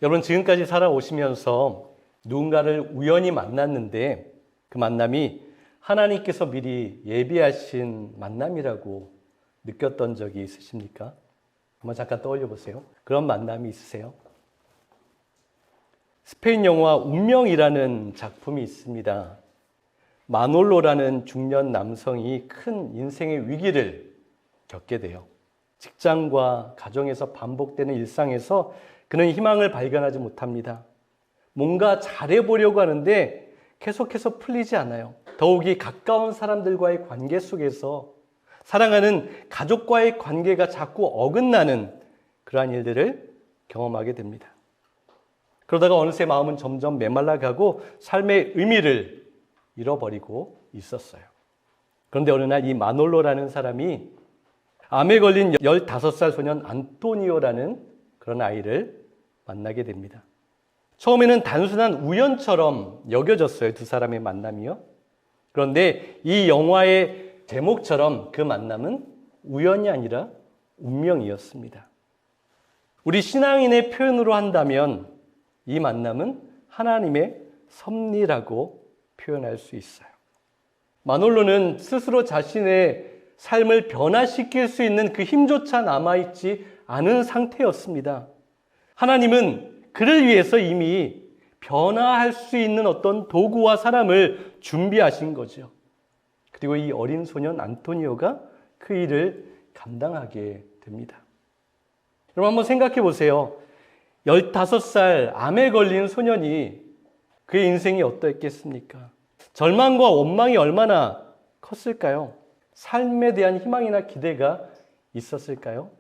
여러분, 지금까지 살아오시면서 누군가를 우연히 만났는데 그 만남이 하나님께서 미리 예비하신 만남이라고 느꼈던 적이 있으십니까? 한번 잠깐 떠올려 보세요. 그런 만남이 있으세요? 스페인 영화 운명이라는 작품이 있습니다. 마놀로라는 중년 남성이 큰 인생의 위기를 겪게 돼요. 직장과 가정에서 반복되는 일상에서 그는 희망을 발견하지 못합니다. 뭔가 잘해보려고 하는데 계속해서 풀리지 않아요. 더욱이 가까운 사람들과의 관계 속에서 사랑하는 가족과의 관계가 자꾸 어긋나는 그러한 일들을 경험하게 됩니다. 그러다가 어느새 마음은 점점 메말라가고 삶의 의미를 잃어버리고 있었어요. 그런데 어느 날 이 마놀로라는 사람이 암에 걸린 15살 소년 안토니오라는 그런 아이를 만나게 됩니다. 처음에는 단순한 우연처럼 여겨졌어요. 두 사람의 만남이요. 그런데 이 영화의 제목처럼 그 만남은 우연이 아니라 운명이었습니다. 우리 신앙인의 표현으로 한다면 이 만남은 하나님의 섭리라고 표현할 수 있어요. 마놀로는 스스로 자신의 삶을 변화시킬 수 있는 그 힘조차 남아있지 않은 상태였습니다. 하나님은 그를 위해서 이미 변화할 수 있는 어떤 도구와 사람을 준비하신 거죠. 그리고 이 어린 소년 안토니오가 그 일을 감당하게 됩니다. 여러분 한번 생각해 보세요. 15살 암에 걸린 소년이 그의 인생이 어떠했겠습니까? 절망과 원망이 얼마나 컸을까요? 삶에 대한 희망이나 기대가 있었을까요?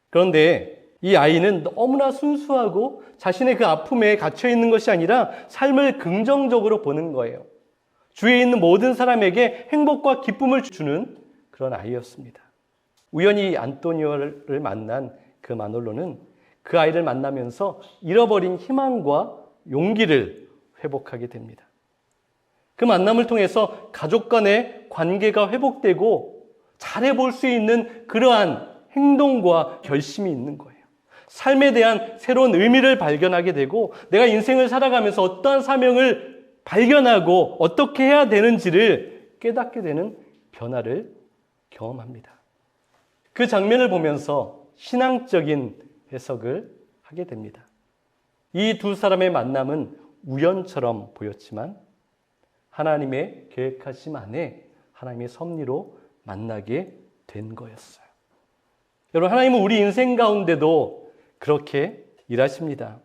그런데 이 아이는 너무나 순수하고 자신의 그 아픔에 갇혀 있는 것이 아니라 삶을 긍정적으로 보는 거예요. 주위에 있는 모든 사람에게 행복과 기쁨을 주는 그런 아이였습니다. 우연히 안토니오를 만난 그 마놀로는 그 아이를 만나면서 잃어버린 희망과 용기를 회복하게 됩니다. 그 만남을 통해서 가족 간의 관계가 회복되고 잘해볼 수 있는 그러한 행동과 결심이 있는 거예요. 삶에 대한 새로운 의미를 발견하게 되고 내가 인생을 살아가면서 어떠한 사명을 발견하고 어떻게 해야 되는지를 깨닫게 되는 변화를 경험합니다. 그 장면을 보면서 신앙적인 해석을 하게 됩니다. 이 두 사람의 만남은 우연처럼 보였지만 하나님의 계획하심 안에 하나님의 섭리로 만나게 된 거였어요. 여러분, 하나님은 우리 인생 가운데도 그렇게 일하십니다.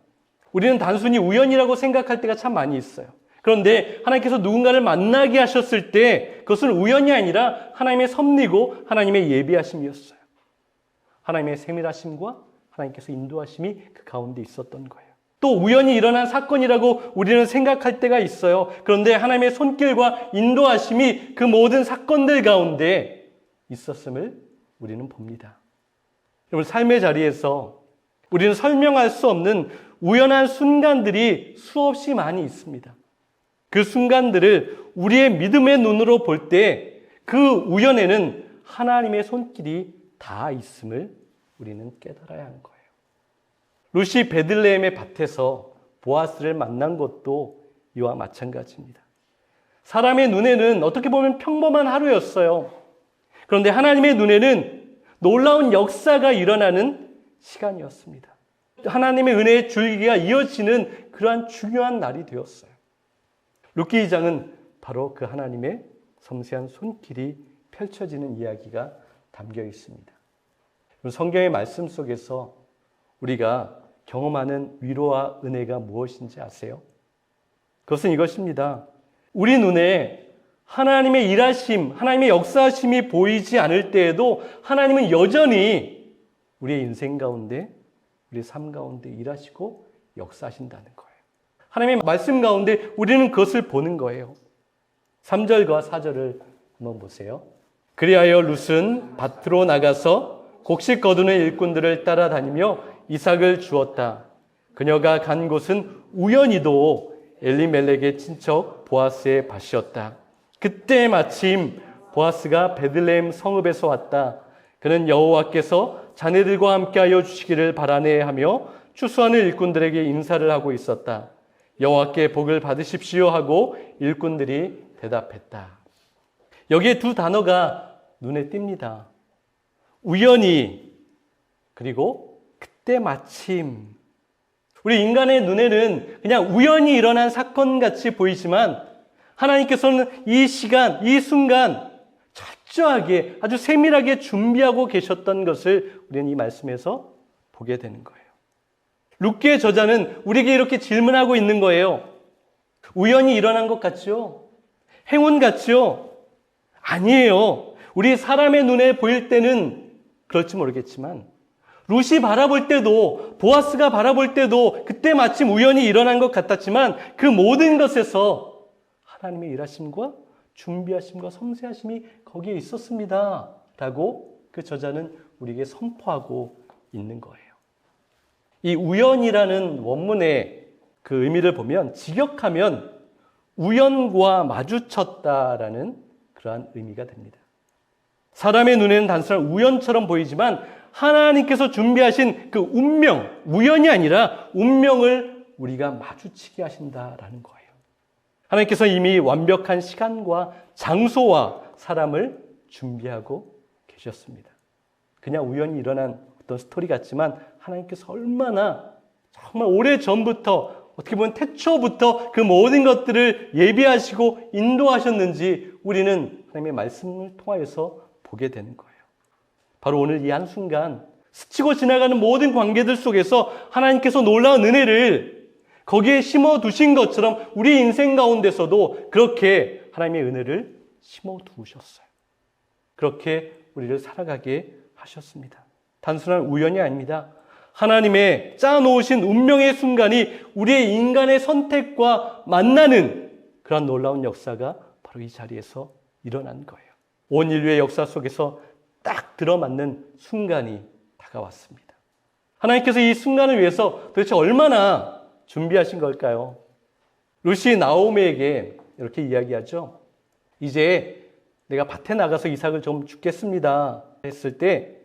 우리는 단순히 우연이라고 생각할 때가 참 많이 있어요. 그런데 하나님께서 누군가를 만나게 하셨을 때 그것은 우연이 아니라 하나님의 섭리고 하나님의 예비하심이었어요. 하나님의 세밀하심과 하나님께서 인도하심이 그 가운데 있었던 거예요. 또 우연히 일어난 사건이라고 우리는 생각할 때가 있어요. 그런데 하나님의 손길과 인도하심이 그 모든 사건들 가운데 있었음을 우리는 봅니다. 여러분, 삶의 자리에서 우리는 설명할 수 없는 우연한 순간들이 수없이 많이 있습니다. 그 순간들을 우리의 믿음의 눈으로 볼 때 그 우연에는 하나님의 손길이 다 있음을 우리는 깨달아야 하는 거예요. 루시 베들레헴의 밭에서 보아스를 만난 것도 이와 마찬가지입니다. 사람의 눈에는 어떻게 보면 평범한 하루였어요. 그런데 하나님의 눈에는 놀라운 역사가 일어나는 시간이었습니다. 하나님의 은혜의 줄기가 이어지는 그러한 중요한 날이 되었어요. 룻기 2장은 바로 그 하나님의 섬세한 손길이 펼쳐지는 이야기가 담겨 있습니다. 성경의 말씀 속에서 우리가 경험하는 위로와 은혜가 무엇인지 아세요? 그것은 이것입니다. 우리 눈에 하나님의 일하심, 하나님의 역사하심이 보이지 않을 때에도 하나님은 여전히 우리의 인생 가운데, 우리의 삶 가운데 일하시고 역사하신다는 거예요. 하나님의 말씀 가운데 우리는 그것을 보는 거예요. 3절과 4절을 한번 보세요. 그리하여 룻은 밭으로 나가서 곡식 거두는 일꾼들을 따라다니며 이삭을 주었다. 그녀가 간 곳은 우연히도 엘리멜렉의 친척 보아스의 밭이었다. 그때 마침 보아스가 베들레헴 성읍에서 왔다. 그는 여호와께서 자네들과 함께하여 주시기를 바라네 하며 추수하는 일꾼들에게 인사를 하고 있었다. 여호와께 복을 받으십시오 하고 일꾼들이 대답했다. 여기에 두 단어가 눈에 띕니다. 우연히, 그리고 그때 마침. 우리 인간의 눈에는 그냥 우연히 일어난 사건같이 보이지만 하나님께서는 이 시간, 이 순간 철저하게 아주 세밀하게 준비하고 계셨던 것을 우리는 이 말씀에서 보게 되는 거예요. 룻기의 저자는 우리에게 이렇게 질문하고 있는 거예요. 우연히 일어난 것 같죠? 행운 같죠? 아니에요. 우리 사람의 눈에 보일 때는 그럴지 모르겠지만 룻이 바라볼 때도, 보아스가 바라볼 때도 그때 마침 우연히 일어난 것 같았지만 그 모든 것에서 하나님의 일하심과 준비하심과 섬세하심이 거기에 있었습니다. 라고 그 저자는 우리에게 선포하고 있는 거예요. 이 우연이라는 원문의 그 의미를 보면 직역하면 우연과 마주쳤다라는 그러한 의미가 됩니다. 사람의 눈에는 단순한 우연처럼 보이지만 하나님께서 준비하신 그 운명, 우연이 아니라 운명을 우리가 마주치게 하신다라는 거예요. 하나님께서 이미 완벽한 시간과 장소와 사람을 준비하고 계셨습니다. 그냥 우연히 일어난 어떤 스토리 같지만 하나님께서 얼마나 정말 오래전부터 어떻게 보면 태초부터 그 모든 것들을 예비하시고 인도하셨는지 우리는 하나님의 말씀을 통하여서 보게 되는 거예요. 바로 오늘 이 한순간 스치고 지나가는 모든 관계들 속에서 하나님께서 놀라운 은혜를 거기에 심어두신 것처럼 우리 인생 가운데서도 그렇게 하나님의 은혜를 심어두셨어요. 그렇게 우리를 살아가게 하셨습니다. 단순한 우연이 아닙니다. 하나님의 짜놓으신 운명의 순간이 우리의 인간의 선택과 만나는 그런 놀라운 역사가 바로 이 자리에서 일어난 거예요. 온 인류의 역사 속에서 딱 들어맞는 순간이 다가왔습니다. 하나님께서 이 순간을 위해서 도대체 얼마나 준비하신 걸까요? 룻이 나오미에게 이렇게 이야기하죠. 이제 내가 밭에 나가서 이삭을 좀 죽겠습니다 했을 때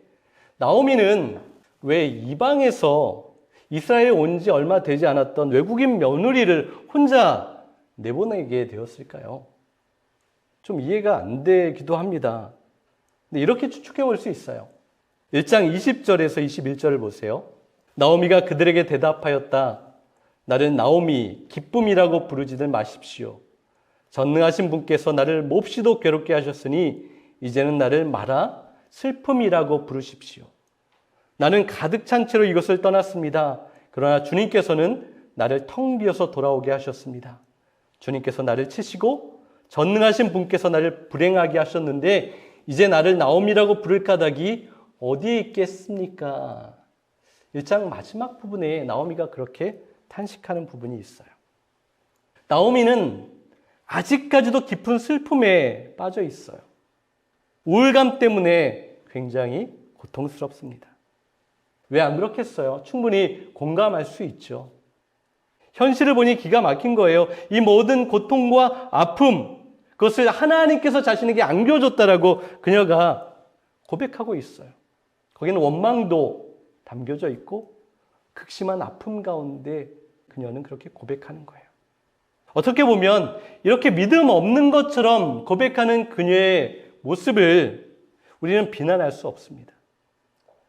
나오미는 왜 이방에서 이스라엘에 온 지 얼마 되지 않았던 외국인 며느리를 혼자 내보내게 되었을까요? 좀 이해가 안 되기도 합니다. 근데 이렇게 추측해 볼 수 있어요. 1장 20절에서 21절을 보세요. 나오미가 그들에게 대답하였다. 나를 나오미, 기쁨이라고 부르지들 마십시오. 전능하신 분께서 나를 몹시도 괴롭게 하셨으니 이제는 나를 마라, 슬픔이라고 부르십시오. 나는 가득 찬 채로 이것을 떠났습니다. 그러나 주님께서는 나를 텅 비어서 돌아오게 하셨습니다. 주님께서 나를 치시고 전능하신 분께서 나를 불행하게 하셨는데 이제 나를 나오미라고 부를 까닭이 어디에 있겠습니까? 1장 마지막 부분에 나오미가 그렇게 탄식하는 부분이 있어요. 나오미는 아직까지도 깊은 슬픔에 빠져 있어요. 우울감 때문에 굉장히 고통스럽습니다. 왜 안 그렇겠어요? 충분히 공감할 수 있죠. 현실을 보니 기가 막힌 거예요. 이 모든 고통과 아픔, 그것을 하나님께서 자신에게 안겨줬다라고 그녀가 고백하고 있어요. 거기는 원망도 담겨져 있고 극심한 아픔 가운데 그녀는 그렇게 고백하는 거예요. 어떻게 보면 이렇게 믿음 없는 것처럼 고백하는 그녀의 모습을 우리는 비난할 수 없습니다.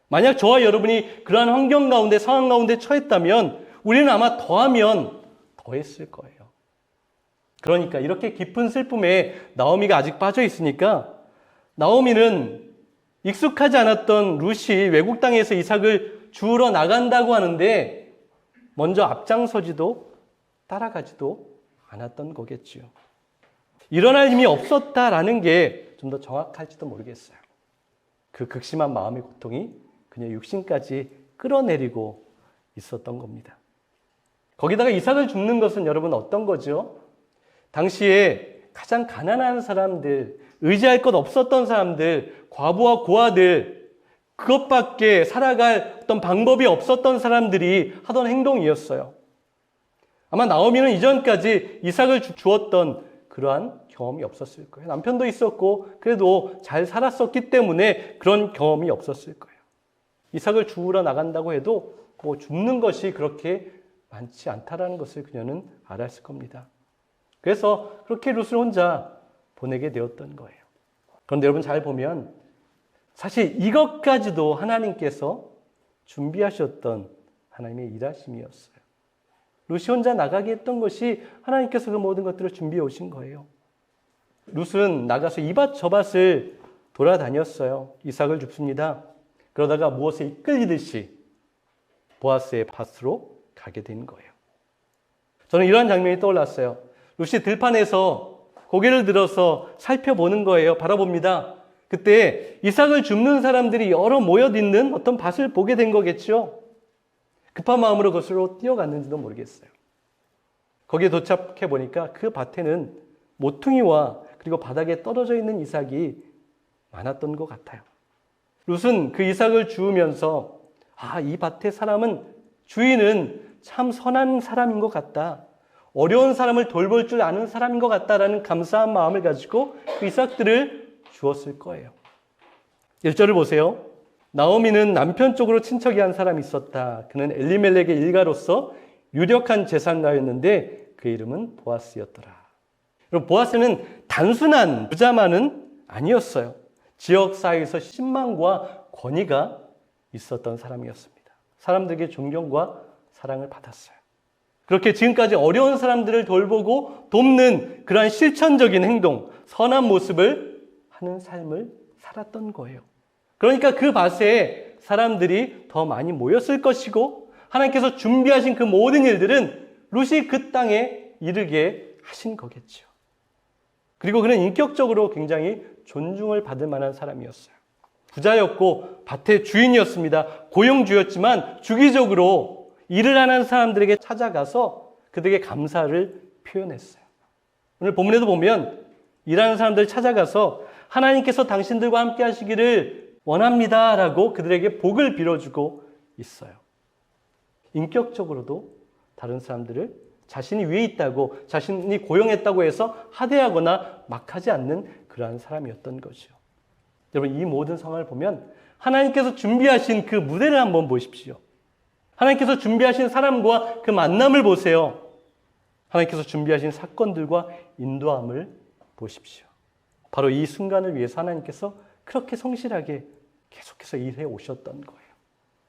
만약 저와 여러분이 그러한 환경 가운데, 상황 가운데 처했다면 우리는 아마 더하면 더했을 거예요. 그러니까 이렇게 깊은 슬픔에 나오미가 아직 빠져 있으니까 나오미는 익숙하지 않았던 룻이 외국 땅에서 이삭을 주우러 나간다고 하는데 먼저 앞장서지도 따라가지도 않았던 거겠지요. 일어날 힘이 없었다라는 게 좀 더 정확할지도 모르겠어요. 그 극심한 마음의 고통이 그녀의 육신까지 끌어내리고 있었던 겁니다. 거기다가 이삭을 줍는 것은 여러분 어떤 거죠? 당시에 가장 가난한 사람들, 의지할 것 없었던 사람들, 과부와 고아들, 그것밖에 살아갈 어떤 방법이 없었던 사람들이 하던 행동이었어요. 아마 나오미는 이전까지 이삭을 주었던 그러한 경험이 없었을 거예요. 남편도 있었고 그래도 잘 살았었기 때문에 그런 경험이 없었을 거예요. 이삭을 주우러 나간다고 해도 뭐 줍는 것이 그렇게 많지 않다라는 것을 그녀는 알았을 겁니다. 그래서 그렇게 룻을 혼자 보내게 되었던 거예요. 그런데 여러분 잘 보면 사실 이것까지도 하나님께서 준비하셨던 하나님의 일하심이었어요. 룻이 혼자 나가게 했던 것이 하나님께서 그 모든 것들을 준비해 오신 거예요. 룻은 나가서 이밭 저밭을 돌아다녔어요. 이삭을 줍습니다. 그러다가 무엇에 이끌리듯이 보아스의 밭으로 가게 된 거예요. 저는 이러한 장면이 떠올랐어요. 룻이 들판에서 고개를 들어서 살펴보는 거예요. 바라봅니다. 그때 이삭을 줍는 사람들이 여러 모여있는 어떤 밭을 보게 된 거겠죠. 급한 마음으로 그것으로 뛰어갔는지도 모르겠어요. 거기에 도착해 보니까 그 밭에는 모퉁이와 그리고 바닥에 떨어져 있는 이삭이 많았던 것 같아요. 룻은 그 이삭을 주우면서 이 밭의 주인은 참 선한 사람인 것 같다. 어려운 사람을 돌볼 줄 아는 사람인 것 같다라는 감사한 마음을 가지고 그 이삭들을 주었을 거예요. 1절을 보세요. 나오미는 남편 쪽으로 친척이 한 사람이 있었다. 그는 엘리멜렉의 일가로서 유력한 재산가였는데 그 이름은 보아스였더라. 여러분, 보아스는 단순한 부자만은 아니었어요. 지역 사회에서 신망과 권위가 있었던 사람이었습니다. 사람들에게 존경과 사랑을 받았어요. 그렇게 지금까지 어려운 사람들을 돌보고 돕는 그러한 실천적인 행동, 선한 모습을 하는 삶을 살았던 거예요. 그러니까 그 밭에 사람들이 더 많이 모였을 것이고 하나님께서 준비하신 그 모든 일들은 룻이 그 땅에 이르게 하신 거겠죠. 그리고 그는 인격적으로 굉장히 존중을 받을 만한 사람이었어요. 부자였고 밭의 주인이었습니다. 고용주였지만 주기적으로 일을 하는 사람들에게 찾아가서 그들에게 감사를 표현했어요. 오늘 본문에도 보면 일하는 사람들을 찾아가서 하나님께서 당신들과 함께 하시기를 원합니다라고 그들에게 복을 빌어주고 있어요. 인격적으로도 다른 사람들을 자신이 위에 있다고, 자신이 고용했다고 해서 하대하거나 막하지 않는 그러한 사람이었던 거죠. 여러분, 이 모든 상황을 보면 하나님께서 준비하신 그 무대를 한번 보십시오. 하나님께서 준비하신 사람과 그 만남을 보세요. 하나님께서 준비하신 사건들과 인도함을 보십시오. 바로 이 순간을 위해서 하나님께서 그렇게 성실하게 계속해서 일해 오셨던 거예요.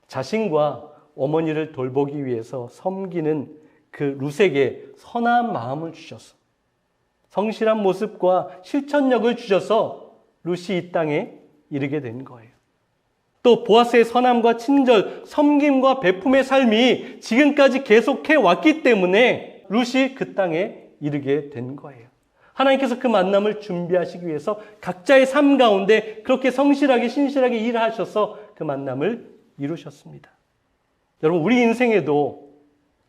자신과 어머니를 돌보기 위해서 섬기는 그 룻에게 선한 마음을 주셔서 성실한 모습과 실천력을 주셔서 룻이 이 땅에 이르게 된 거예요. 또 보아스의 선함과 친절, 섬김과 베품의 삶이 지금까지 계속해 왔기 때문에 룻이 그 땅에 이르게 된 거예요. 하나님께서 그 만남을 준비하시기 위해서 각자의 삶 가운데 그렇게 성실하게 신실하게 일하셔서 그 만남을 이루셨습니다. 여러분, 우리 인생에도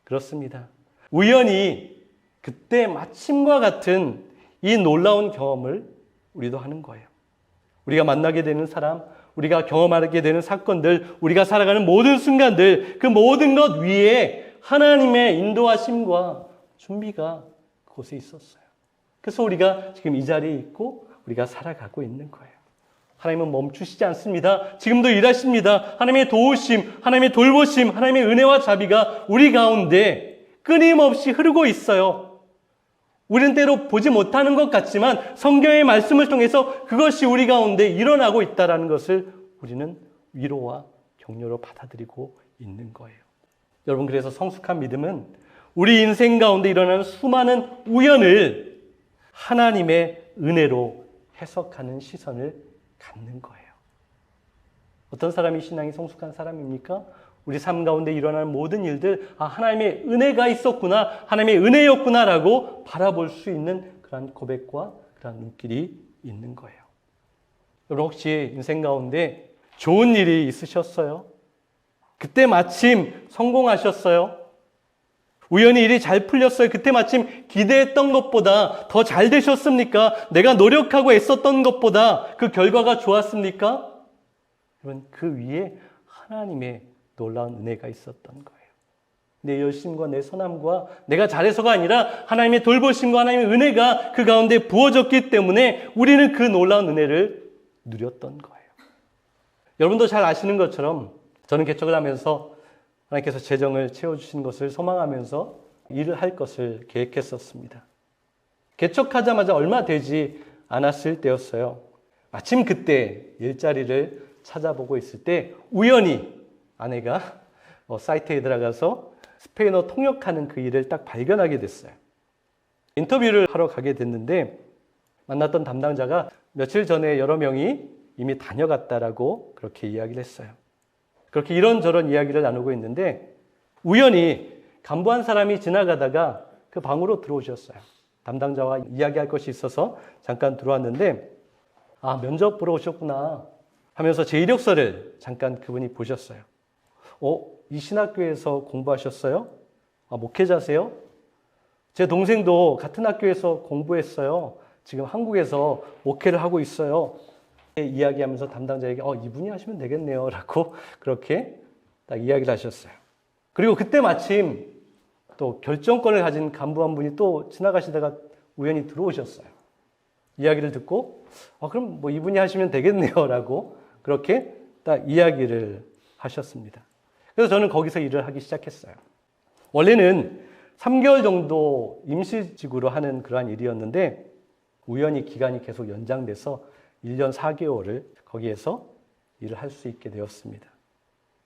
그렇습니다. 우연히 그때 마침과 같은 이 놀라운 경험을 우리도 하는 거예요. 우리가 만나게 되는 사람, 우리가 경험하게 되는 사건들, 우리가 살아가는 모든 순간들, 그 모든 것 위에 하나님의 인도하심과 준비가 그곳에 있었어요. 그래서 우리가 지금 이 자리에 있고 우리가 살아가고 있는 거예요. 하나님은 멈추시지 않습니다. 지금도 일하십니다. 하나님의 도우심, 하나님의 돌보심, 하나님의 은혜와 자비가 우리 가운데 끊임없이 흐르고 있어요. 우리는 때로 보지 못하는 것 같지만 성경의 말씀을 통해서 그것이 우리 가운데 일어나고 있다는 것을 우리는 위로와 격려로 받아들이고 있는 거예요. 여러분, 그래서 성숙한 믿음은 우리 인생 가운데 일어나는 수많은 우연을 하나님의 은혜로 해석하는 시선을 갖는 거예요. 어떤 사람이 신앙이 성숙한 사람입니까? 우리 삶 가운데 일어나는 모든 일들, 하나님의 은혜가 있었구나, 하나님의 은혜였구나라고 바라볼 수 있는 그런 고백과 그런 눈길이 있는 거예요. 여러분, 혹시 인생 가운데 좋은 일이 있으셨어요? 그때 마침 성공하셨어요? 우연히 일이 잘 풀렸어요? 그때 마침 기대했던 것보다 더 잘 되셨습니까? 내가 노력하고 애썼던 것보다 그 결과가 좋았습니까? 여러분, 그 위에 하나님의 놀라운 은혜가 있었던 거예요. 내 열심과 내 선함과 내가 잘해서가 아니라 하나님의 돌보심과 하나님의 은혜가 그 가운데 부어졌기 때문에 우리는 그 놀라운 은혜를 누렸던 거예요. 여러분도 잘 아시는 것처럼 저는 개척을 하면서 하나님께서 재정을 채워주신 것을 소망하면서 일을 할 것을 계획했었습니다. 개척하자마자 얼마 되지 않았을 때였어요. 마침 그때 일자리를 찾아보고 있을 때 우연히 아내가 사이트에 들어가서 스페인어 통역하는 그 일을 딱 발견하게 됐어요. 인터뷰를 하러 가게 됐는데 만났던 담당자가 며칠 전에 여러 명이 이미 다녀갔다라고 그렇게 이야기를 했어요. 그렇게 이런저런 이야기를 나누고 있는데 우연히 간부한 사람이 지나가다가 그 방으로 들어오셨어요. 담당자와 이야기할 것이 있어서 잠깐 들어왔는데 아, 면접 보러 오셨구나 하면서 제 이력서를 잠깐 그분이 보셨어요. 이 신학교에서 공부하셨어요? 아, 목회자세요? 제 동생도 같은 학교에서 공부했어요. 지금 한국에서 목회를 하고 있어요. 이야기하면서 담당자에게 이분이 하시면 되겠네요 라고 그렇게 딱 이야기를 하셨어요. 그리고 그때 마침 또 결정권을 가진 간부 한 분이 또 지나가시다가 우연히 들어오셨어요. 이야기를 듣고 그럼 뭐 이분이 하시면 되겠네요 라고 그렇게 딱 이야기를 하셨습니다. 그래서 저는 거기서 일을 하기 시작했어요. 원래는 3개월 정도 임시직으로 하는 그러한 일이었는데 우연히 기간이 계속 연장돼서 1년 4개월을 거기에서 일을 할 수 있게 되었습니다.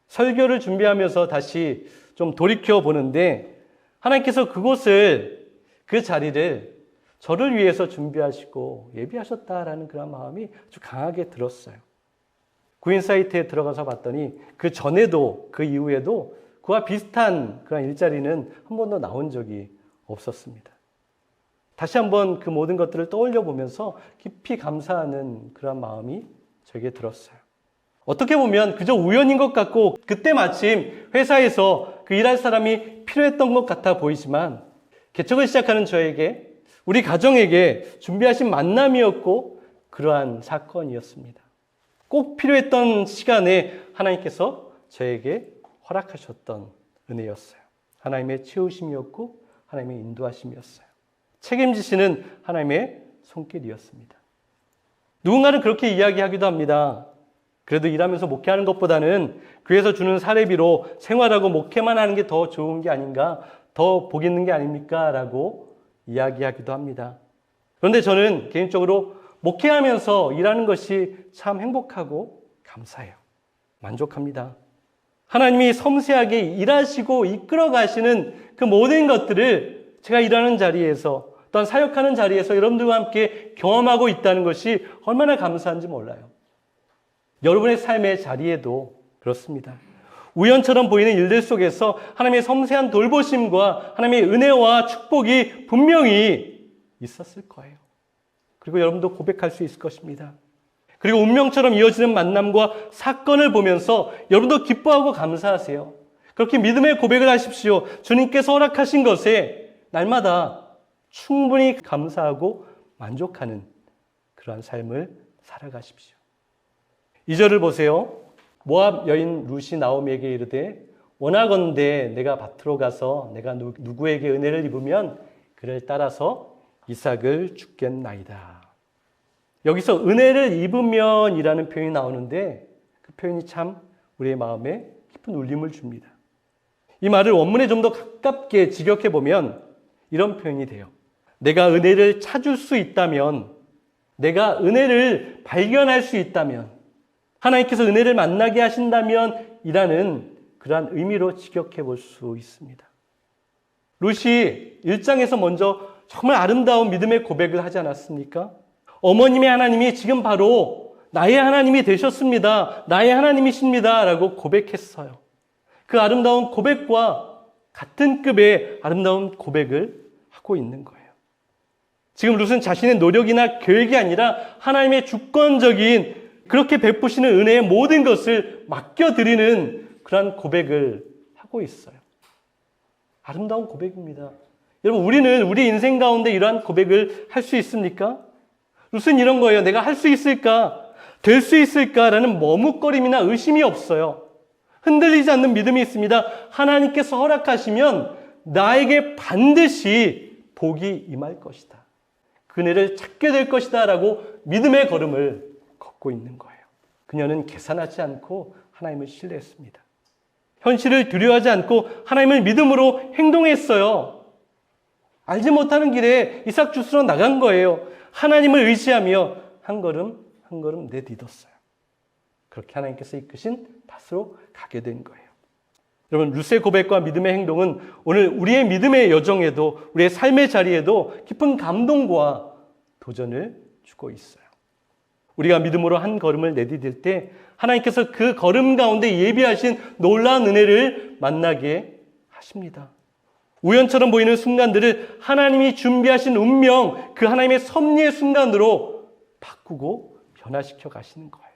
설교를 준비하면서 다시 좀 돌이켜 보는데 하나님께서 그 자리를 저를 위해서 준비하시고 예비하셨다라는 그런 마음이 아주 강하게 들었어요. 구인 사이트에 들어가서 봤더니 그 전에도 그 이후에도 그와 비슷한 그런 일자리는 한 번도 나온 적이 없었습니다. 다시 한번 그 모든 것들을 떠올려 보면서 깊이 감사하는 그런 마음이 저에게 들었어요. 어떻게 보면 그저 우연인 것 같고 그때 마침 회사에서 그 일할 사람이 필요했던 것 같아 보이지만 개척을 시작하는 저에게 우리 가정에게 준비하신 만남이었고 그러한 사건이었습니다. 꼭 필요했던 시간에 하나님께서 저에게 허락하셨던 은혜였어요. 하나님의 채우심이었고 하나님의 인도하심이었어요. 책임지시는 하나님의 손길이었습니다. 누군가는 그렇게 이야기하기도 합니다. 그래도 일하면서 목회하는 것보다는 교회에서 주는 사례비로 생활하고 목회만 하는 게 더 좋은 게 아닌가, 더 복 있는 게 아닙니까? 라고 이야기하기도 합니다. 그런데 저는 개인적으로 목회하면서 일하는 것이 참 행복하고 감사해요. 만족합니다. 하나님이 섬세하게 일하시고 이끌어 가시는 그 모든 것들을 제가 일하는 자리에서 또한 사역하는 자리에서 여러분들과 함께 경험하고 있다는 것이 얼마나 감사한지 몰라요. 여러분의 삶의 자리에도 그렇습니다. 우연처럼 보이는 일들 속에서 하나님의 섬세한 돌보심과 하나님의 은혜와 축복이 분명히 있었을 거예요. 그리고 여러분도 고백할 수 있을 것입니다. 그리고 운명처럼 이어지는 만남과 사건을 보면서 여러분도 기뻐하고 감사하세요. 그렇게 믿음의 고백을 하십시오. 주님께서 허락하신 것에 날마다 충분히 감사하고 만족하는 그러한 삶을 살아가십시오. 2절을 보세요. 모압 여인 룻이 나오미에게 이르되 원하건대 내가 밭으로 가서 내가 누구에게 은혜를 입으면 그를 따라서 이삭을 주겠나이다. 여기서 은혜를 입으면 이라는 표현이 나오는데 그 표현이 참 우리의 마음에 깊은 울림을 줍니다. 이 말을 원문에 좀 더 가깝게 직역해 보면 이런 표현이 돼요. 내가 은혜를 찾을 수 있다면, 내가 은혜를 발견할 수 있다면, 하나님께서 은혜를 만나게 하신다면 이라는 그러한 의미로 직역해 볼 수 있습니다. 룻이 1장에서 먼저 정말 아름다운 믿음의 고백을 하지 않았습니까? 어머님의 하나님이 지금 바로 나의 하나님이 되셨습니다. 나의 하나님이십니다. 라고 고백했어요. 그 아름다운 고백과 같은 급의 아름다운 고백을 하고 있는 거예요. 지금 룻은 자신의 노력이나 계획이 아니라 하나님의 주권적인 그렇게 베푸시는 은혜의 모든 것을 맡겨드리는 그러한 고백을 하고 있어요. 아름다운 고백입니다. 여러분, 우리는 우리 인생 가운데 이러한 고백을 할 수 있습니까? 룻은 이런 거예요. 내가 할 수 있을까? 될 수 있을까라는 머뭇거림이나 의심이 없어요. 흔들리지 않는 믿음이 있습니다. 하나님께서 허락하시면 나에게 반드시 복이 임할 것이다. 그네를 찾게 될 것이다 라고 믿음의 걸음을 걷고 있는 거예요. 그녀는 계산하지 않고 하나님을 신뢰했습니다. 현실을 두려워하지 않고 하나님을 믿음으로 행동했어요. 알지 못하는 길에 이삭 주스러 나간 거예요. 하나님을 의지하며 한 걸음 한 걸음 내딛었어요. 그렇게 하나님께서 이끄신 밭으로 가게 된 거예요. 여러분, 룻의 고백과 믿음의 행동은 오늘 우리의 믿음의 여정에도, 우리의 삶의 자리에도 깊은 감동과 도전을 주고 있어요. 우리가 믿음으로 한 걸음을 내디딜 때 하나님께서 그 걸음 가운데 예비하신 놀라운 은혜를 만나게 하십니다. 우연처럼 보이는 순간들을 하나님이 준비하신 운명, 그 하나님의 섭리의 순간으로 바꾸고 변화시켜 가시는 거예요.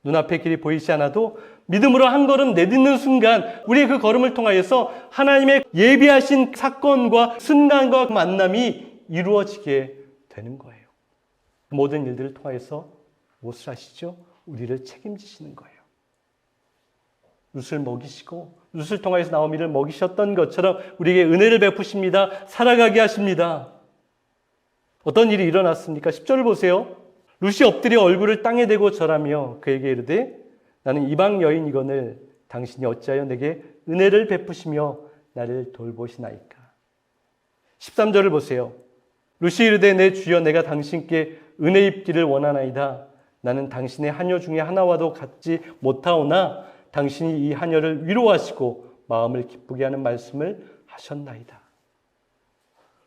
눈앞의 길이 보이지 않아도 믿음으로 한 걸음 내딛는 순간 우리의 그 걸음을 통하여서 하나님의 예비하신 사건과 순간과 만남이 이루어지게 되는 거예요. 모든 일들을 통하여서 무엇을 하시죠? 우리를 책임지시는 거예요. 룻을 먹이시고 룻을 통하여서 나오미를 먹이셨던 것처럼 우리에게 은혜를 베푸십니다. 살아가게 하십니다. 어떤 일이 일어났습니까? 10절을 보세요. 룻이 엎드려 얼굴을 땅에 대고 절하며 그에게 이르되 나는 이방 여인이거늘 당신이 어찌하여 내게 은혜를 베푸시며 나를 돌보시나이까. 13절을 보세요. 룻이 이르되 내 주여 내가 당신께 은혜 입기를 원하나이다. 나는 당신의 하녀 중에 하나와도 같지 못하오나 당신이 이 하녀를 위로하시고 마음을 기쁘게 하는 말씀을 하셨나이다.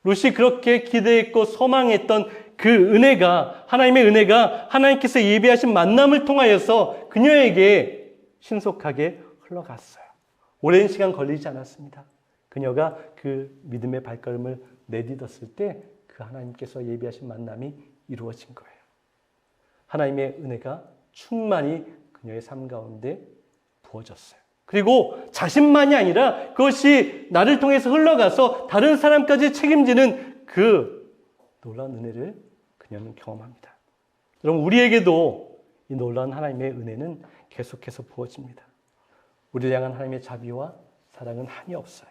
룻이 그렇게 기대했고 소망했던 그 은혜가, 하나님의 은혜가 하나님께서 예비하신 만남을 통하여서 그녀에게 신속하게 흘러갔어요. 오랜 시간 걸리지 않았습니다. 그녀가 그 믿음의 발걸음을 내딛었을 때 그 하나님께서 예비하신 만남이 이루어진 거예요. 하나님의 은혜가 충만히 그녀의 삶 가운데 부어졌어요. 그리고 자신만이 아니라 그것이 나를 통해서 흘러가서 다른 사람까지 책임지는 그 놀라운 은혜를 그녀는 경험합니다. 여러분, 우리에게도 이 놀라운 하나님의 은혜는 계속해서 부어집니다. 우리를 향한 하나님의 자비와 사랑은 한이 없어요.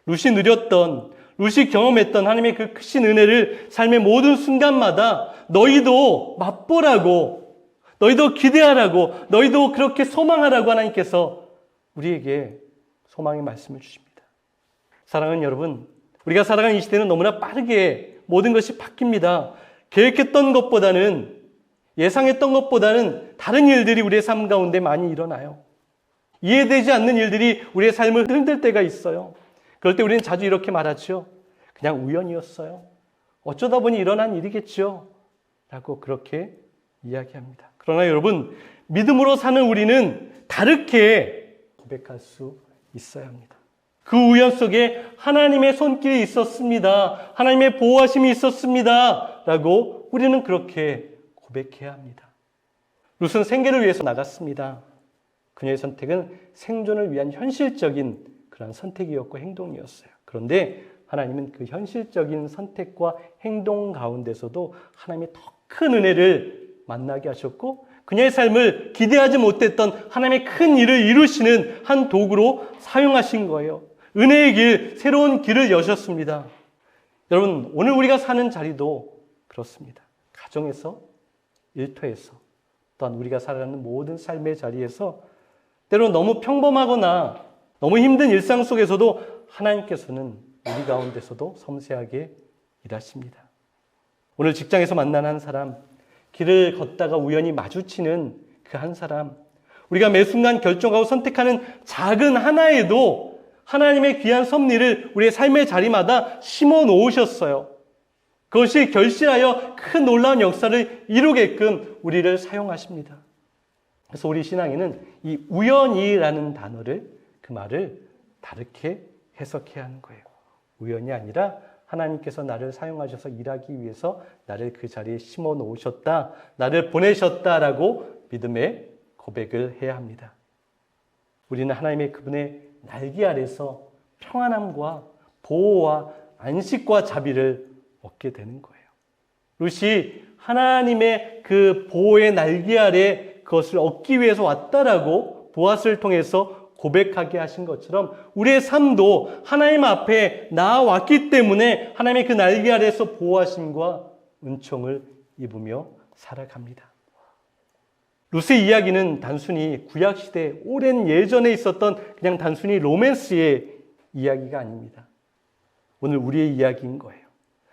룻이 누렸던, 룻이 경험했던 하나님의 그 크신 은혜를 삶의 모든 순간마다 너희도 맛보라고, 너희도 기대하라고, 너희도 그렇게 소망하라고 하나님께서 우리에게 소망의 말씀을 주십니다. 사랑하는 여러분, 우리가 살아가는 이 시대는 너무나 빠르게 모든 것이 바뀝니다. 계획했던 것보다는, 예상했던 것보다는 다른 일들이 우리의 삶 가운데 많이 일어나요. 이해되지 않는 일들이 우리의 삶을 흔들 때가 있어요. 그럴 때 우리는 자주 이렇게 말하죠. 그냥 우연이었어요. 어쩌다 보니 일어난 일이겠죠. 라고 그렇게 이야기합니다. 그러나 여러분, 믿음으로 사는 우리는 다르게 고백할 수 있어야 합니다. 그 우연 속에 하나님의 손길이 있었습니다. 하나님의 보호하심이 있었습니다. 라고 우리는 그렇게 고백해야 합니다. 룻은 생계를 위해서 나갔습니다. 그녀의 선택은 생존을 위한 현실적인 그런 선택이었고 행동이었어요. 그런데 하나님은 그 현실적인 선택과 행동 가운데서도 하나님의 더 큰 은혜를 만나게 하셨고 그녀의 삶을 기대하지 못했던 하나님의 큰 일을 이루시는 한 도구로 사용하신 거예요. 은혜의 길, 새로운 길을 여셨습니다. 여러분, 오늘 우리가 사는 자리도 그렇습니다. 가정에서, 일터에서, 또한 우리가 살아가는 모든 삶의 자리에서 때로 너무 평범하거나 너무 힘든 일상 속에서도 하나님께서는 우리 가운데서도 섬세하게 일하십니다. 오늘 직장에서 만난 한 사람, 길을 걷다가 우연히 마주치는 그 한 사람, 우리가 매 순간 결정하고 선택하는 작은 하나에도 하나님의 귀한 섭리를 우리의 삶의 자리마다 심어 놓으셨어요. 그것이 결실하여 큰 놀라운 역사를 이루게끔 우리를 사용하십니다. 그래서 우리 신앙에는 이 우연이라는 단어를, 그 말을 다르게 해석해야 하는 거예요. 우연이 아니라 하나님께서 나를 사용하셔서 일하기 위해서 나를 그 자리에 심어 놓으셨다, 나를 보내셨다라고 믿음의 고백을 해야 합니다. 우리는 하나님의 그분의 날개 아래서 평안함과 보호와 안식과 자비를 얻게 되는 거예요. 룻이 하나님의 그 보호의 날개 아래 그것을 얻기 위해서 왔다라고 보아스를 통해서 고백하게 하신 것처럼 우리의 삶도 하나님 앞에 나아왔기 때문에 하나님의 그 날개 아래에서 보호하심과 은총을 입으며 살아갑니다. 룻의 이야기는 단순히 구약시대 오랜 예전에 있었던 그냥 단순히 로맨스의 이야기가 아닙니다. 오늘 우리의 이야기인 거예요.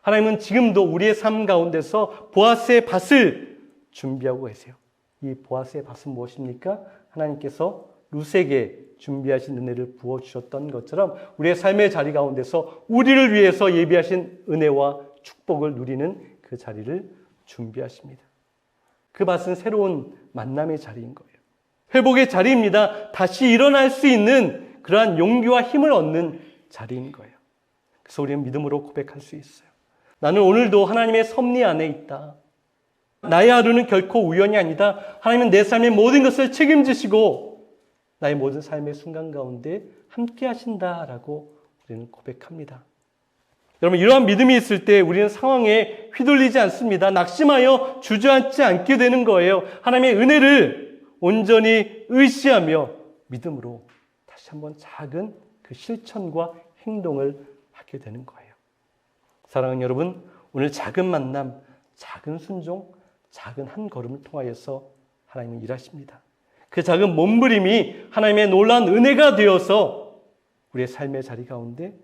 하나님은 지금도 우리의 삶 가운데서 보아스의 밭을 준비하고 계세요. 이 보아스의 밭은 무엇입니까? 하나님께서 룻에게 준비하신 은혜를 부어주셨던 것처럼 우리의 삶의 자리 가운데서 우리를 위해서 예비하신 은혜와 축복을 누리는 그 자리를 준비하십니다. 그 밭은 새로운 만남의 자리인 거예요. 회복의 자리입니다. 다시 일어날 수 있는 그러한 용기와 힘을 얻는 자리인 거예요. 그래서 우리는 믿음으로 고백할 수 있어요. 나는 오늘도 하나님의 섭리 안에 있다. 나의 하루는 결코 우연이 아니다. 하나님은 내 삶의 모든 것을 책임지시고 나의 모든 삶의 순간 가운데 함께 하신다라고 우리는 고백합니다. 여러분, 이러한 믿음이 있을 때 우리는 상황에 휘둘리지 않습니다. 낙심하여 주저앉지 않게 되는 거예요. 하나님의 은혜를 온전히 의지하며 믿음으로 다시 한번 작은 그 실천과 행동을 하게 되는 거예요. 사랑하는 여러분, 오늘 작은 만남, 작은 순종, 작은 한 걸음을 통하여서 하나님은 일하십니다. 그 작은 몸부림이 하나님의 놀라운 은혜가 되어서 우리의 삶의 자리 가운데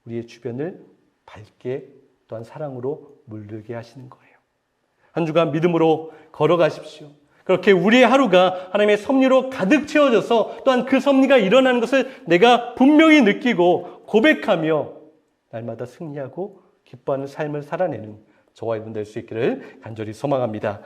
우리의 주변을 밝게 또한 사랑으로 물들게 하시는 거예요. 한 주간 믿음으로 걸어가십시오. 그렇게 우리의 하루가 하나님의 섭리로 가득 채워져서 또한 그 섭리가 일어나는 것을 내가 분명히 느끼고 고백하며 날마다 승리하고 기뻐하는 삶을 살아내는 저와 여러분 될 수 있기를 간절히 소망합니다.